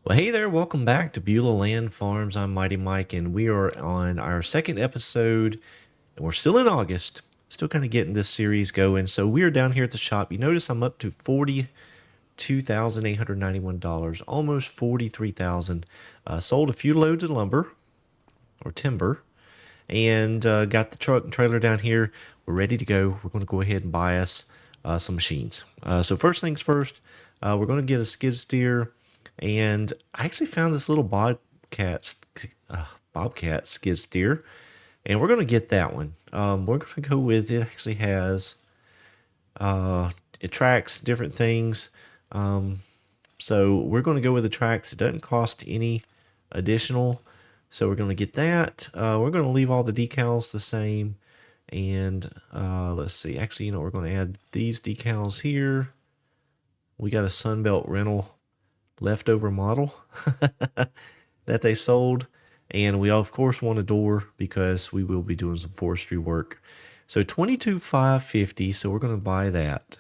Well, hey there, welcome back to Beulahland Farms. I'm Mighty Mike, and we are on our second episode, and we're still in August, still kind of getting this series going. So we are down here at the shop. You notice I'm up to $42,891, almost $43,000. Sold a few loads of lumber or timber, and got the truck and trailer down here. We're ready to go. We're going to go ahead and buy us some machines. So first things first, we're going to get a skid steer. And I actually found this little bobcat skid steer, and we're going to get that one. We're going to go with it. Actually has it tracks different things. So we're going to go with the tracks. It doesn't cost any additional, so we're going to get that. We're going to leave all the decals the same, and let's see. Actually, we're going to add these decals here. We got a Sunbelt rental leftover model that they sold, and we of course want a door because we will be doing some forestry work. So $22,550, so we're going to buy that,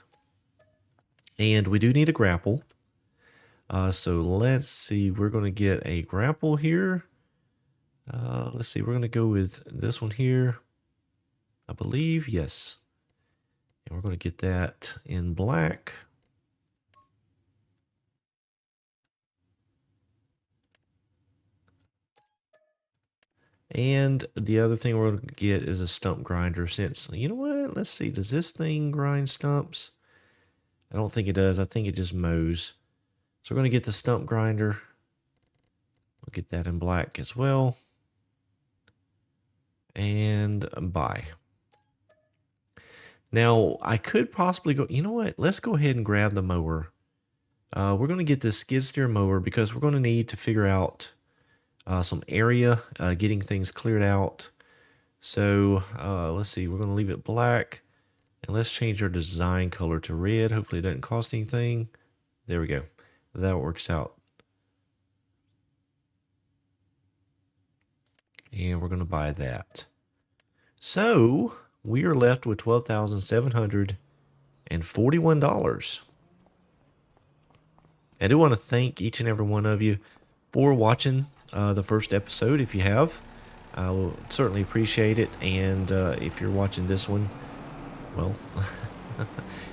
and we do need a grapple. So let's see, we're going to get a grapple here. Let's see, we're going to go with this one here, I believe. Yes, and we're going to get that in black. And the other thing we're going to get is a stump grinder, since, you know what, let's see, does this thing grind stumps? I don't think it does. I think it just mows. So we're going to get the stump grinder. We'll get that in black as well. And buy. Now, I could possibly go, you know what, let's go ahead and grab the mower. We're going to get this skid steer mower because we're going to need to figure out some area, getting things cleared out. So let's see, we're going to leave it black, and let's change our design color to red. Hopefully it doesn't cost anything. There we go. That works out. And we're going to buy that. So we are left with $12,741. I do want to thank each and every one of you for watching the first episode. If you have, I will certainly appreciate it. And if you're watching this one, well,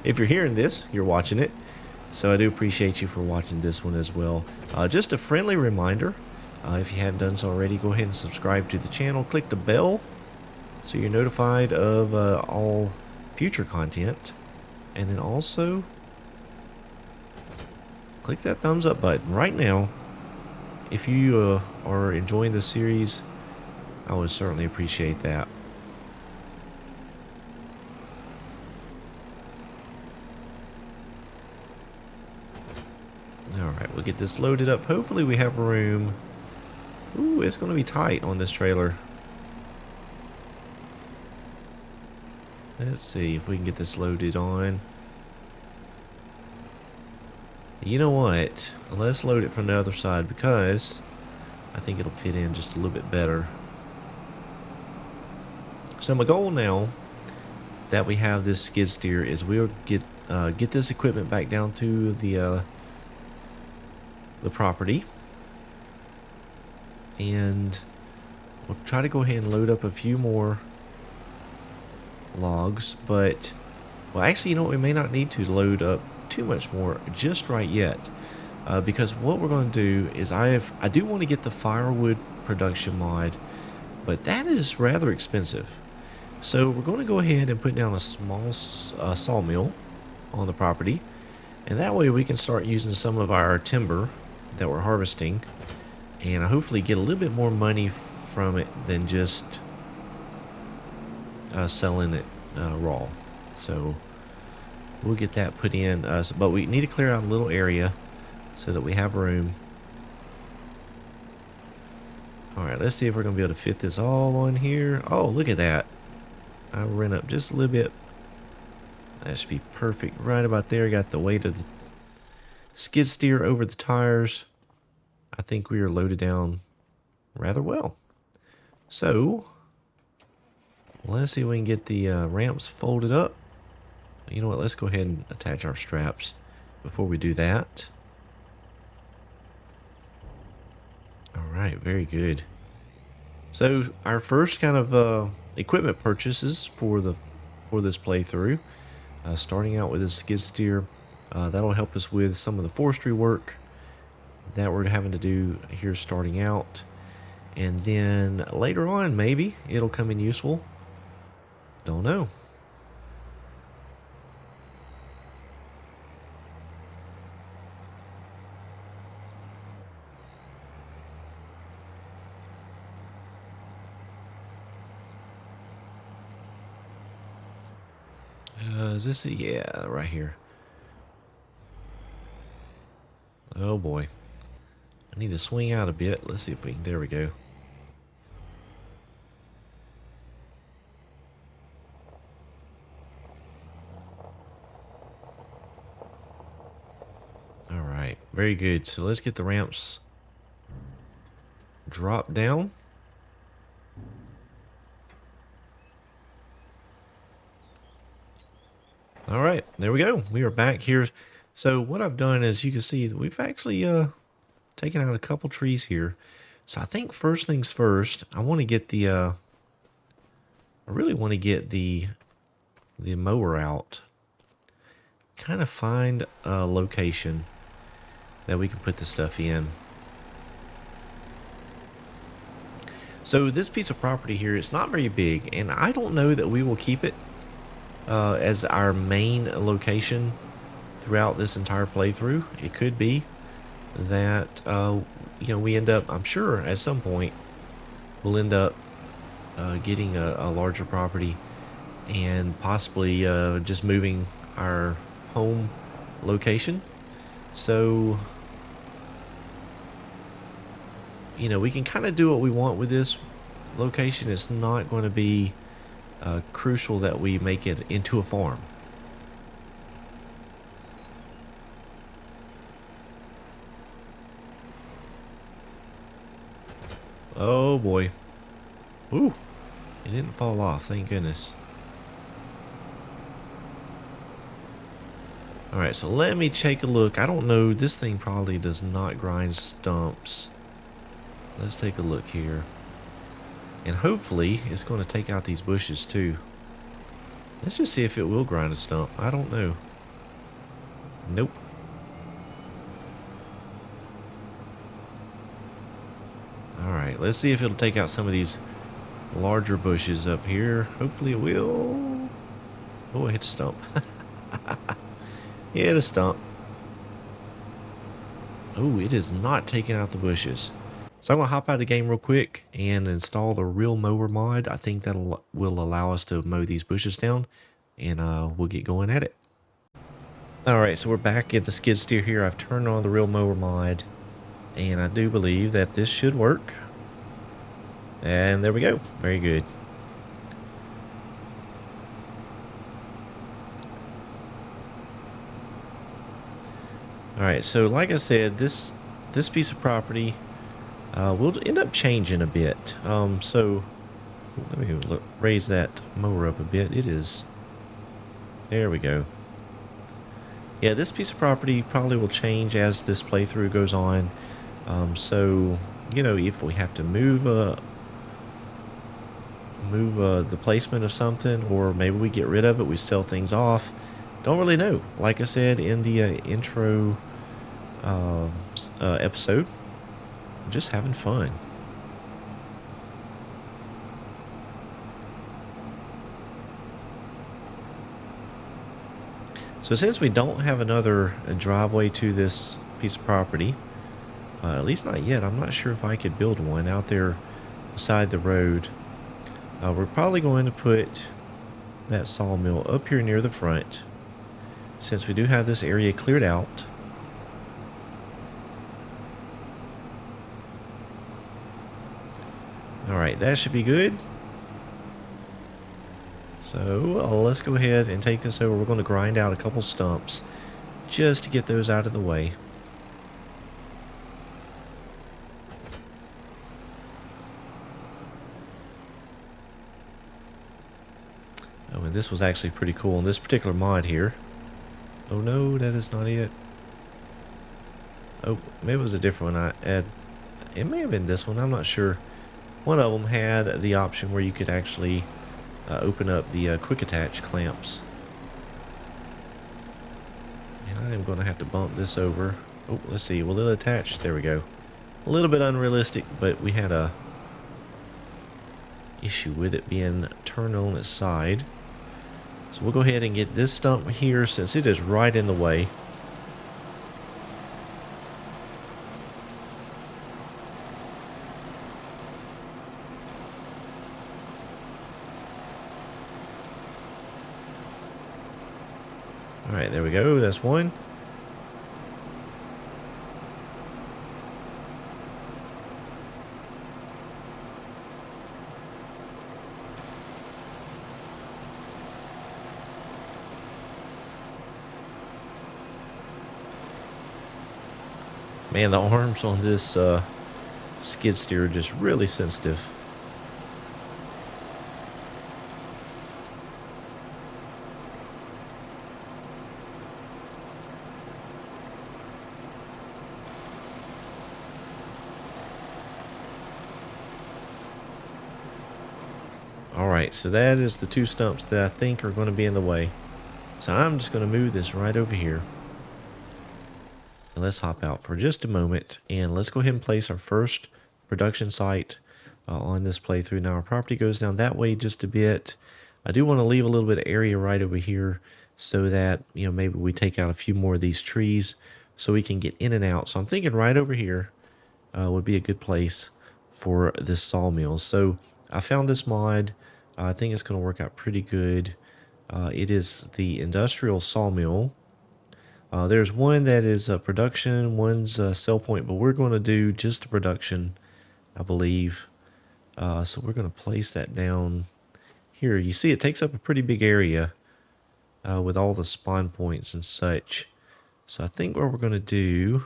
if you're hearing this, you're watching it. So I do appreciate you for watching this one as well. Just a friendly reminder, if you hadn't done so already, go ahead and subscribe to the channel. Click the bell so you're notified of all future content. And then also click that thumbs up button right now. If you are enjoying the series, I would certainly appreciate that. Alright, we'll get this loaded up. Hopefully we have room. Ooh, it's going to be tight on this trailer. Let's see if we can get this loaded on. You know what? Let's load it from the other side because I think it'll fit in just a little bit better. So my goal now that we have this skid steer is we'll get this equipment back down to the property, and we'll try to go ahead and load up a few more logs. But well, actually, you know what? We may not need to load up too much more just right yet, because what we're going to do is I do want to get the firewood production mod, but that is rather expensive. So we're going to go ahead and put down a small sawmill on the property, and that way we can start using some of our timber that we're harvesting, and hopefully get a little bit more money from it than just selling it raw. So we'll get that put in, but we need to clear out a little area so that we have room. Alright, let's see if we're going to be able to fit this all on here. Oh, look at that. I ran up just a little bit. That should be perfect. Right about there. Got the weight of the skid steer over the tires. I think we are loaded down rather well. So let's see if we can get the ramps folded up. You know what? Let's go ahead and attach our straps before we do that. right, very good. So our first kind of equipment purchases for this playthrough, starting out with a skid steer, that'll help us with some of the forestry work that we're having to do here starting out, and then later on maybe it'll come in useful. Don't know. Is this it? Yeah, right here. Oh boy. I need to swing out a bit. Let's see if we can. There we go. All right. Very good. So let's get the ramps dropped down. All right. There we go. We are back here. So what I've done is you can see that we've actually taken out a couple trees here. So I think first things first, I want to get the I really want to get the mower out. Kind of find a location that we can put the stuff in. So this piece of property here, it's not very big, and I don't know that we will keep it as our main location throughout this entire playthrough. It could be that you know, we end up, I'm sure at some point we'll end up getting a larger property and possibly just moving our home location. So, you know, we can kind of do what we want with this location. It's not going to be crucial that we make it into a farm. Oh boy. Ooh, it didn't fall off, thank goodness. Alright, so let me take a look. I don't know, this thing probably does not grind stumps. Let's take a look here. And hopefully it's going to take out these bushes too. Let's just see if it will grind a stump. I don't know. Nope. Alright, let's see if it'll take out some of these larger bushes up here. Hopefully it will. Oh, I hit a stump. Hit a stump. Oh, it is not taking out the bushes. So I'm going to hop out of the game real quick and install the real mower mod. I think that will allow us to mow these bushes down, and we'll get going at it. Alright, so we're back at the skid steer here. I've turned on the real mower mod, and I do believe that this should work. And there we go. Very good. Alright, so like I said, this piece of property will end up changing a bit. So let me raise that mower up a bit. It is. There we go. Yeah, this piece of property probably will change as this playthrough goes on. So, you know, if we have to move the placement of something, or maybe we get rid of it, we sell things off. Don't really know. Like I said in the intro episode, just having fun. So since we don't have another driveway to this piece of property, at least not yet, I'm not sure if I could build one out there beside the road. We're probably going to put that sawmill up here near the front, since we do have this area cleared out. Alright, that should be good. So let's go ahead and take this over. We're going to grind out a couple stumps just to get those out of the way. Oh, and this was actually pretty cool in this particular mod here. Oh no, that is not it. Oh, maybe it was a different one. It may have been this one, I'm not sure. One of them had the option where you could actually open up the quick attach clamps. And I am going to have to bump this over. Oh, let's see, will it attach? There we go. A little bit unrealistic, but we had a issue with it being turned on its side. So we'll go ahead and get this stump here since it is right in the way. Alright, there we go. That's one. Man, the arms on this skid steer are just really sensitive. Alright, so that is the two stumps that I think are going to be in the way. So I'm just going to move this right over here. And let's hop out for just a moment and let's go ahead and place our first production site on this playthrough. Now our property goes down that way just a bit. I do want to leave a little bit of area right over here so that, you know, maybe we take out a few more of these trees so we can get in and out. So I'm thinking right over here would be a good place for this sawmill. So I found this mod. I think it's going to work out pretty good. It is the industrial sawmill. There's one that is production, one's sell point, but we're going to do just the production, I believe. So we're going to place that down here. You see it takes up a pretty big area with all the spawn points and such. So I think what we're going to do,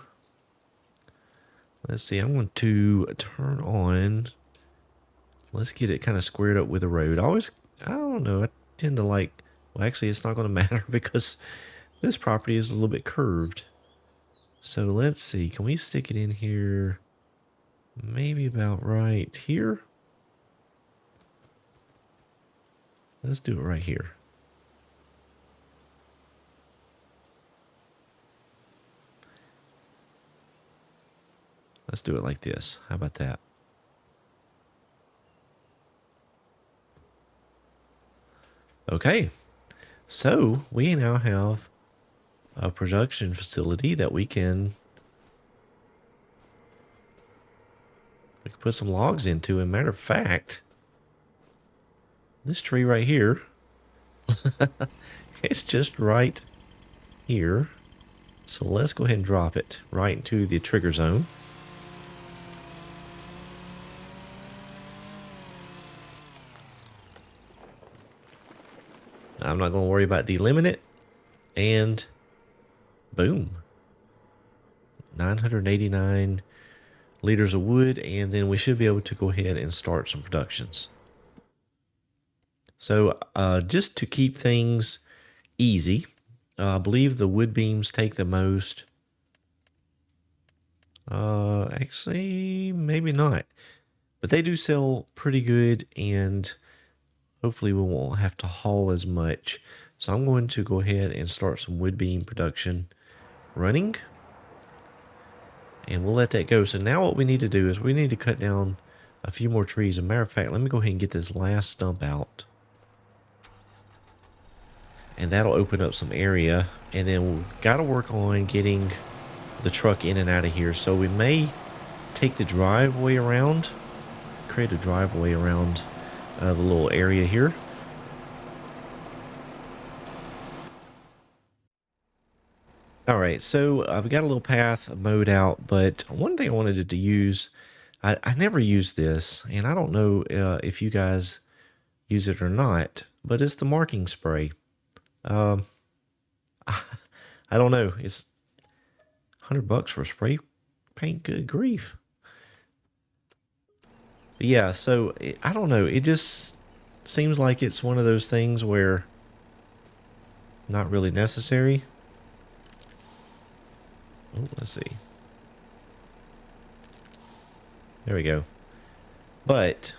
let's see, I'm going to turn on, let's get it kind of squared up with the road. I don't know, I tend to like, well actually it's not going to matter because this property is a little bit curved. So let's see, can we stick it in here maybe about right here? Let's do it right here. Let's do it like this. How about that? Okay, so we now have a production facility that we can put some logs into. And matter of fact, this tree right here, it's just right here. So let's go ahead and drop it right into the trigger zone. I'm not going to worry about delimiting it. And boom. 989 liters of wood. And then we should be able to go ahead and start some productions. So just to keep things easy, I believe the wood beams take the most. Actually, maybe not. But they do sell pretty good, and hopefully we won't have to haul as much. So I'm going to go ahead and start some wood beam production running. And we'll let that go. So now what we need to do is we need to cut down a few more trees. As a matter of fact, let me go ahead and get this last stump out. And that'll open up some area. And then we've got to work on getting the truck in and out of here. So we may take the driveway around, create a driveway around the little area here. All right, so I've got a little path mowed out, but one thing I wanted to use, I never use this, and I don't know if you guys use it or not, but it's the marking spray. I don't know, it's $100 for a spray paint, good grief. But yeah, so I don't know, it just seems like it's one of those things where not really necessary. Oh, let's see. There we go. But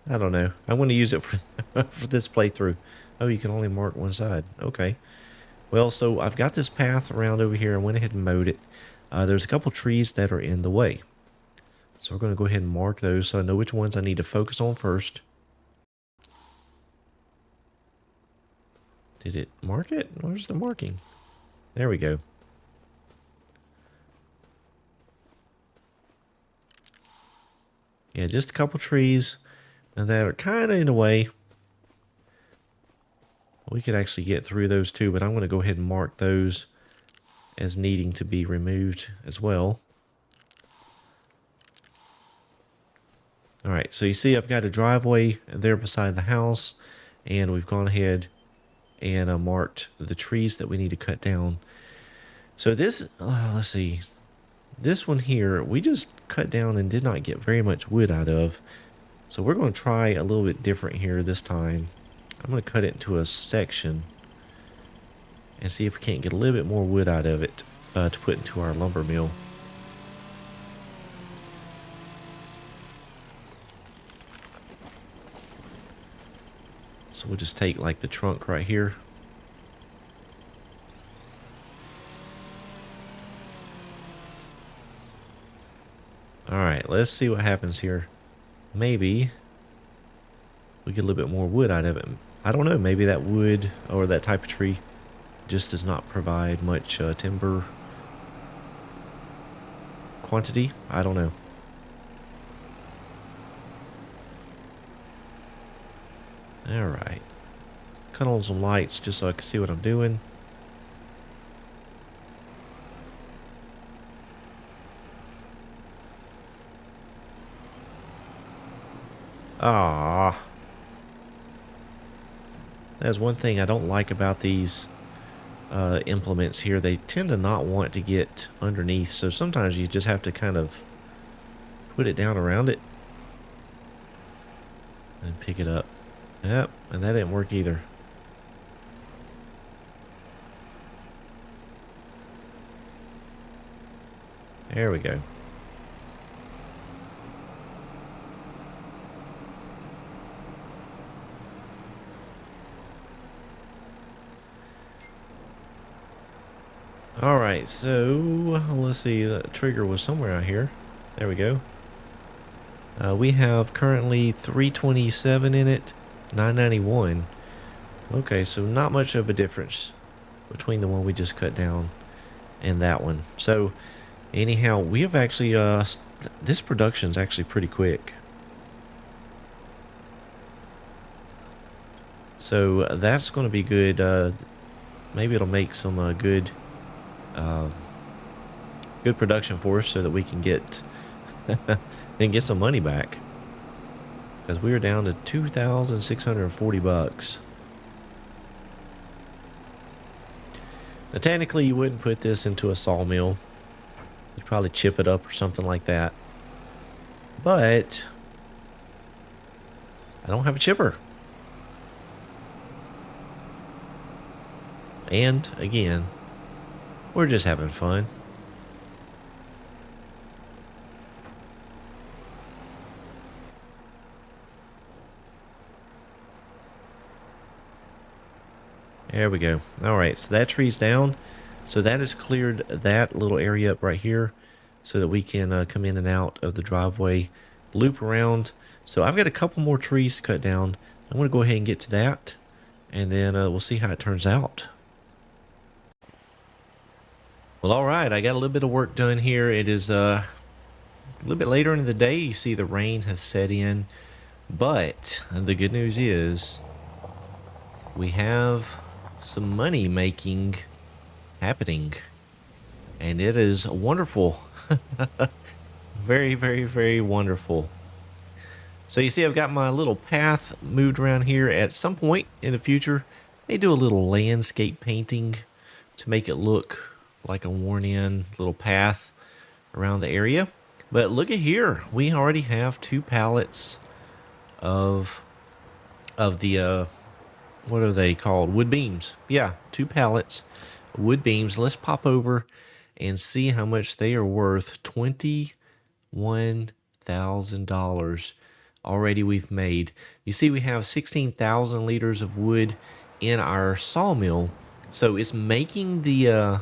I don't know. I'm going to use it for for this playthrough. Oh, you can only mark one side. Okay. Well, so I've got this path around over here. I went ahead and mowed it. There's a couple trees that are in the way. So we're going to go ahead and mark those so I know which ones I need to focus on first. Did it mark it? Where's the marking? There we go. Yeah, just a couple trees that are kind of in the way. We could actually get through those too, but I'm going to go ahead and mark those as needing to be removed as well. All right, so you see I've got a driveway there beside the house, and we've gone ahead and marked the trees that we need to cut down. So this, let's see, this one here, we just cut down and did not get very much wood out of. So we're going to try a little bit different here this time. I'm going to cut it into a section and see if we can't get a little bit more wood out of it to put into our lumber mill. So we'll just take like the trunk right here. Alright, let's see what happens here. Maybe we get a little bit more wood out of it. I don't know, maybe that wood or that type of tree just does not provide much timber quantity. I don't know. Alright. Cut on some lights just so I can see what I'm doing. Ah, that's one thing I don't like about these implements here. They tend to not want to get underneath, so sometimes you just have to kind of put it down around it and pick it up. Yep, and that didn't work either. There we go. Alright, so let's see, the trigger was somewhere out here. There we go. We have currently 327 in it, 991. Okay, so not much of a difference between the one we just cut down and that one. So anyhow, we have actually, this production's actually pretty quick. So that's going to be good. Maybe it'll make some good production for us so that we can get and get some money back, because we were down to 2,640 bucks. Now technically you wouldn't put this into a sawmill. You'd probably chip it up or something like that, but I don't have a chipper. And again, we're just having fun. There we go. Alright, so that tree's down. So that has cleared that little area up right here so that we can come in and out of the driveway, loop around. So I've got a couple more trees to cut down. I'm going to go ahead and get to that, and then we'll see how it turns out. Well, alright, I got a little bit of work done here. It is a little bit later in the day. You see the rain has set in, but the good news is we have some money making happening, and it is wonderful. Very, very, very wonderful. So you see I've got my little path moved around here. At some point in the future, I may do a little landscape painting to make it look like a worn in little path around the area. But look at here, we already have 2 pallets of the what are they called? Wood beams. Yeah, 2 pallets of wood beams. Let's pop over and see how much they are worth. $21,000 already we've made. You see, we have 16,000 liters of wood in our sawmill, so it's making the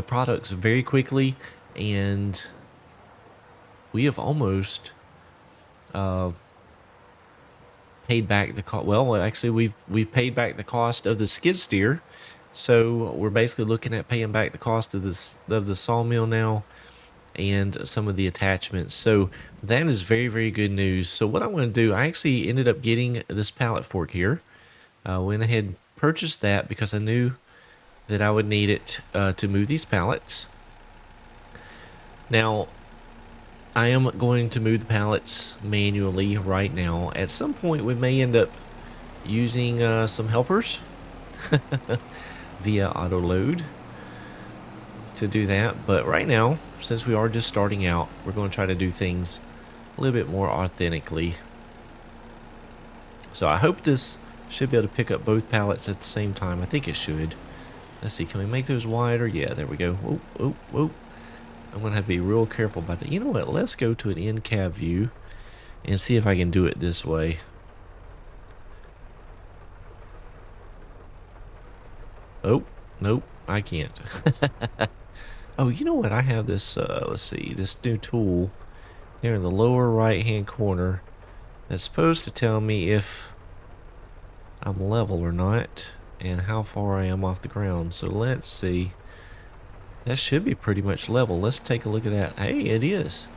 products very quickly, and we have almost paid back the cost. Well, actually, we've paid back the cost of the skid steer, so we're basically looking at paying back the cost of the sawmill now, and some of the attachments. So that is very, very good news. So what I'm going to do, I actually ended up getting this pallet fork here. Went ahead and purchased that because I knew that I would need it to move these pallets. Now, I am going to move the pallets manually right now. At some point, we may end up using some helpers via auto load to do that. But right now, since we are just starting out, we're going to try to do things a little bit more authentically. So I hope this should be able to pick up both pallets at the same time. I think it should. Let's see, can we make those wider? Yeah, there we go. Whoa, whoa, whoa. I'm going to have to be real careful about that. You know what? Let's go to an end cab view and see if I can do it this way. Oh, nope, I can't. Oh, you know what? I have this, let's see, this new tool here in the lower right-hand corner that's supposed to tell me if I'm level or not and how far I am off the ground. So let's see. That should be pretty much level. Let's take a look at that. Hey, it is.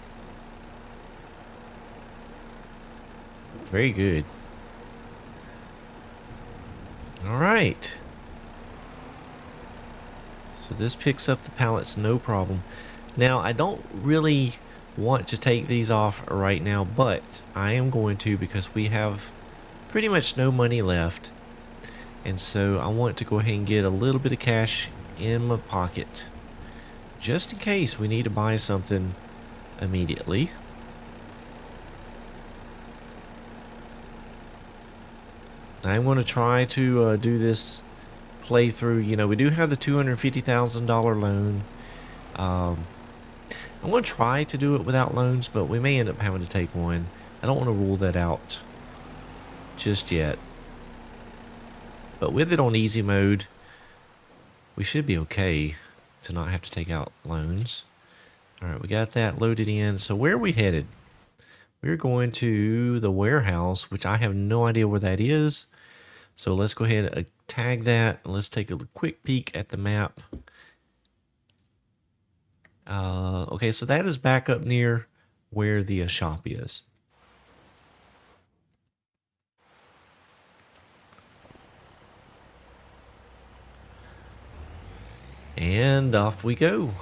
Very good. All right. So this picks up the pallets, no problem. Now, I don't really want to take these off right now, but I am going to because we have pretty much no money left. And so I want to go ahead and get a little bit of cash in my pocket, just in case we need to buy something immediately. I'm going to try to do this playthrough. You know, we do have the $250,000 loan. I'm going to try to do it without loans, but we may end up having to take one. I don't want to rule that out just yet. But with it on easy mode, we should be okay to not have to take out loans. All right, we got that loaded in. So where are we headed? We're going to the warehouse, which I have no idea where that is. So let's go ahead and tag that. Let's take a quick peek at the map. Okay, so that is back up near where the shop is. And off we go.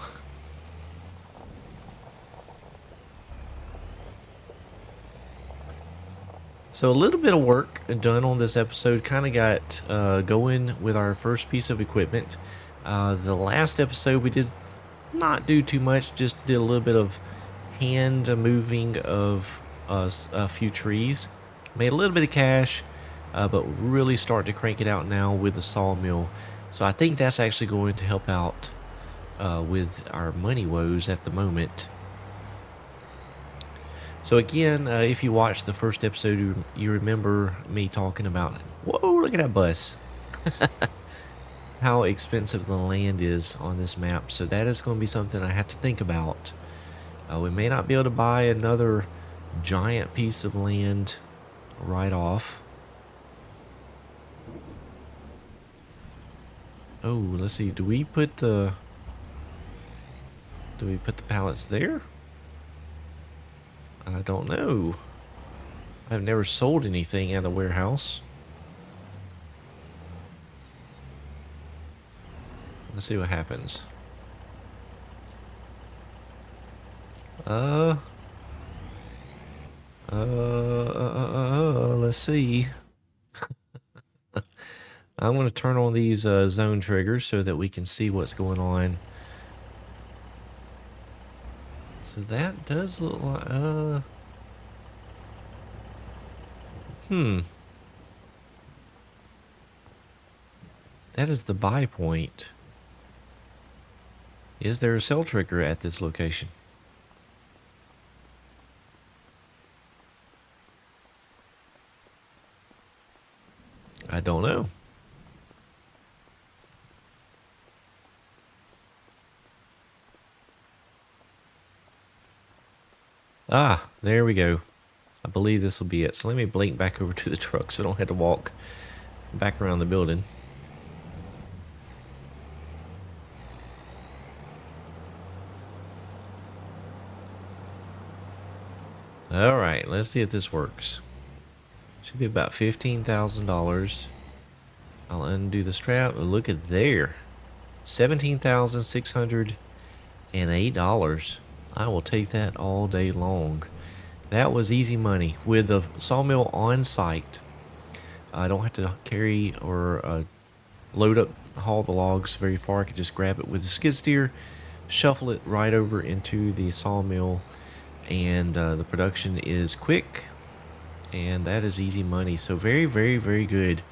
So a little bit of work done on this episode. Kind of got going with our first piece of equipment. The last episode we did not do too much. Just did a little bit of hand moving of a few trees. Made a little bit of cash, but really start to crank it out now with the sawmill. So I think that's actually going to help out with our money woes at the moment. So again, if you watched the first episode, you remember me talking about, whoa, look at that bus. How expensive the land is on this map. So that is going to be something I have to think about. We may not be able to buy another giant piece of land right off. Oh, let's see. Do we put the pallets there? I don't know. I've never sold anything at a warehouse. Let's see what happens. Let's see. I'm going to turn on these zone triggers so that we can see what's going on. So that does look like, that is the buy point. Is there a cell trigger at this location? I don't know. Ah, there we go. I believe this will be it. So let me blink back over to the truck so I don't have to walk back around the building. Alright, let's see if this works. Should be about $15,000. I'll undo the strap. Look at there. $17,608. I will take that all day long. That was easy money. With the sawmill on site, I don't have to carry or load up, haul the logs very far. I can just grab it with the skid steer, shuffle it right over into the sawmill, and the production is quick, and that is easy money. So very, very, very good.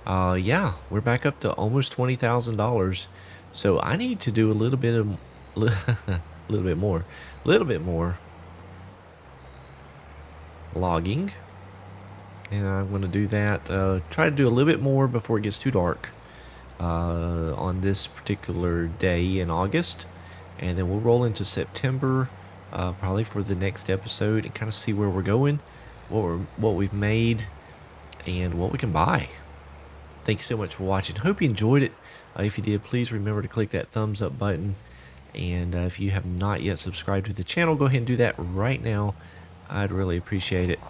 Yeah, we're back up to almost $20,000. So I need to do a little bit of, a little bit more logging, and I'm going to do that. Try to do a little bit more before it gets too dark on this particular day in August, and then we'll roll into September, probably for the next episode, and kind of see where we're going, what we've made, and what we can buy. Thanks so much for watching. Hope you enjoyed it. If you did, please remember to click that thumbs up button. And if you have not yet subscribed to the channel, go ahead and do that right now. I'd really appreciate it.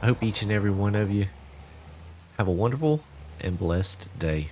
I hope each and every one of you have a wonderful and blessed day.